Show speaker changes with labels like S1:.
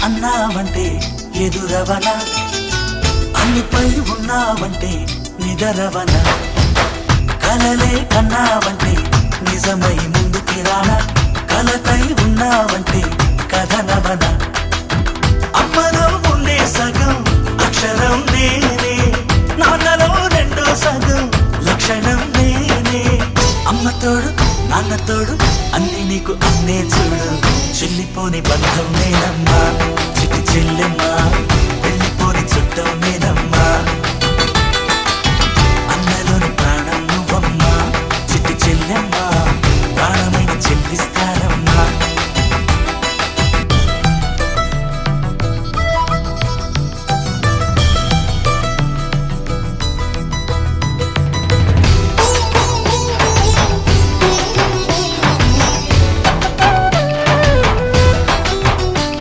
S1: అన్నావంటే ఎదురవనా, అన్నిపై ఉన్నావంటే నిదరవనా, కలలే కన్నావంటే నిజమై ముందుకి రానా, కలతై ఉన్నావంటే కథనవనా. అమ్మలో ఉండే సగం అక్షరం నేనే, నాన్నలో రెండో సగం లక్షణం నేనే. అమ్మ తోడు నాన్న తోడు అన్ని నీకు అన్నే చూడు, చెల్లిపోని బంధం నేనమ్మా చిటి చెల్లెమ్మ.